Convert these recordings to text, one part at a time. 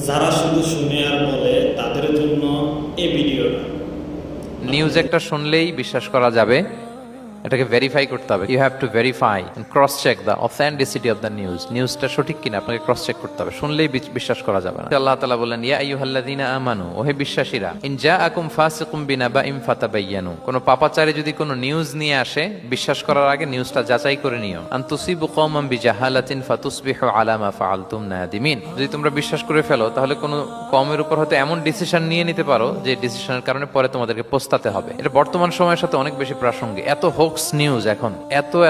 যারা শুধু শুনে আর বলে তাদের জন্য এই ভিডিওটা। নিউজ একটা শুনলেই বিশ্বাস করা যাবে, এটাকে ভেরিফাই করতে হবে। You have to verify and cross check the authenticity of the news. নিউজটা সঠিক কিনা আপনাকে ক্রস চেক করতে হবে, শুনলেই বিশ্বাস করা যাবে না। আল্লাহ তাআলা বলেন, ইয়া আইয়ুহাল্লাযীনা আমানু, ওহে বিশ্বাসীরা, ইন জাআকুম ফাসিকুম বিনাবাইন ফাতাবায়ানু, কোন পাপাচারী যদি কোনো নিউজ নিয়ে আসে, বিশ্বাস করার আগে নিউজটা যাচাই করে নিও। আন তুসিবু কওমান বিজাহালাতিন ফাতুসবিহু আলা মা ফাআলতুম নাদিমিন, যদি তোমরা বিশ্বাস করে ফেলো তাহলে কোনো কওমের উপর হয়তো এমন ডিসিশন নিয়ে নিতে পারো যে ডিসিশনের কারণে পরে তোমাদেরকে পস্তাতে হবে। এটা বর্তমান সময়ের সাথে অনেক বেশি প্রাসঙ্গিক। এত হোক্স নিউজ এখন,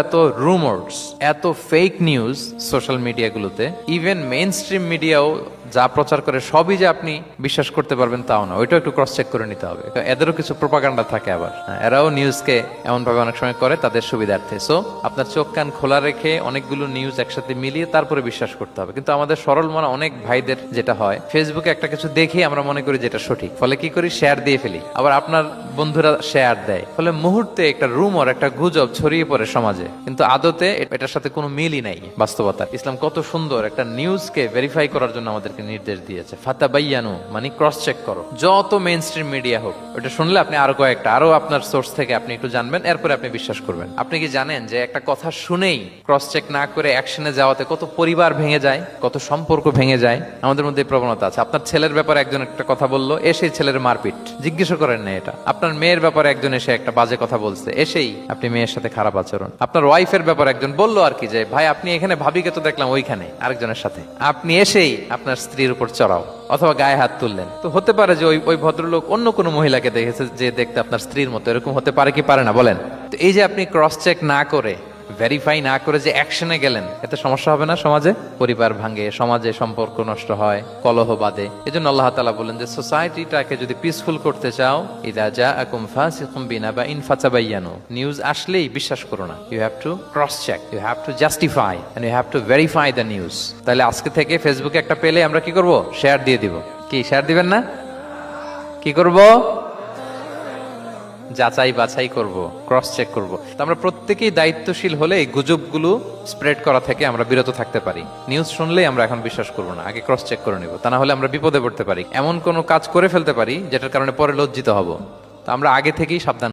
এত রুমার্স, এত ফেক নিউজ সোশ্যাল মিডিয়াগুলোতে, ইভেন মেইন স্ট্রিম মিডিয়াও যা প্রচার করে সবই যে আপনি বিশ্বাস করতে পারবেন তাও না, ওইটাও একটু ক্রস চেক করে নিতে হবে। এদেরও কিছু প্রোপাগান্ডা থাকে আবার, এরাও নিউজকে এমন ভাবে অনেক সময় করে তাদের সুবিধার্থে। সো আপনার চোখ কান খোলা রেখে অনেকগুলো নিউজ একসাথে মিলিয়ে তারপরে বিশ্বাস করতে হবে। কিন্তু আমাদের সরল মনা অনেক ভাইদের যেটা হয়, ফেসবুকে একটা কিছু দেখে আমরা মনে করি যেটা সঠিক, ফলে কি করি, শেয়ার দিয়ে ফেলি। আবার আপনার বন্ধুরা শেয়ার দেয়, ফলে মুহূর্তে একটা রুমর, একটা গুজব ছড়িয়ে পড়ে সমাজে, কিন্তু আদতে এটার সাথে কোনো মিলই নাই বাস্তবতা। ইসলাম কত সুন্দর একটা নিউজকে ভেরিফাই করার জন্য আমাদেরকে নির্দেশ দিয়েছে। ফাতাবায়ানু মানে ক্রস চেক করো, যত মেইন স্ট্রিম মিডিয়া হোক। ওটা শুনলে আপনি আরো আপনার সোর্স থেকে আপনি একটু জানবেন, এরপরে আপনি বিশ্বাস করবেন। আপনি কি জানেন যে একটা কথা শুনেই ক্রস চেক না করে অ্যাকশনে যাওয়াতে কত পরিবার ভেঙে যায়, কত সম্পর্ক ভেঙে যায়? আমাদের মধ্যে প্রবণতা আছে। আপনার ছেলের ব্যাপারে একজন একটা কথা বললো, এসেই ছেলের মারপিট, জিজ্ঞেস করেন না এটা। আপনার মেয়ের ব্যাপারে একজন এসে একটা বাজে কথা বলছে, এসেই আপনি মেয়ের সাথে খারাপ আচরণ। আপনার ওয়াইফের ব্যাপারে একজন বললো আর কি, যে ভাই আপনি এখানে, ভাবিকে তো দেখলাম ওইখানে আরেকজনের সাথে, আপনি এসেই আপনার স্ত্রীর উপর চড়াও অথবা গায়ে হাত তুললেন। তো হতে পারে যে ওই ভদ্রলোক অন্য কোনো মহিলাকে দেখেছে যে দেখতে আপনার স্ত্রীর মতো, এরকম হতে পারে কি পারে না বলেন? তো এই যে আপনি ক্রস চেক না করে, ভেরিফাই না করে যে অ্যাকশনে গেলেন, এতে সমস্যা হবে না সমাজে? পরিবার ভাঙে, সমাজে সম্পর্ক নষ্ট হয়, কলহ বাঁধে। এজন্য আল্লাহ তাআলা বলেন যে সোসাইটিটাকে যদি পিসফুল করতে চাও, ইযা জাআকুম ফাসিকুম বিনাবাইন ফাতাবায়ানু, নিউজ আসলেই বিশ্বাস করো না। You have to cross check, you have to justify and you have to verify the news. তাহলে আজকে থেকে ফেসবুকে একটা পেলে আমরা কি করব? শেয়ার দিয়ে দিব। কি শেয়ার দিবেন না? কি করব? যাচাই বাছাই করব, ক্রস চেক করব। তো আমরা প্রত্যেকেই দায়িত্বশীল হলে এই গুজবগুলো স্প্রেড করা থেকে আমরা বিরত থাকতে পারি। নিউজ শুনলেই আমরা এখন বিশ্বাস করব না, আগে ক্রস চেক করে নিব। তা না হলে আমরা বিপদে পড়তে পারি, এমন কোনো কাজ করে ফেলতে পারি যেটার কারণে পরে লজ্জিত হব। তো আমরা আগে থেকেই সাবধান।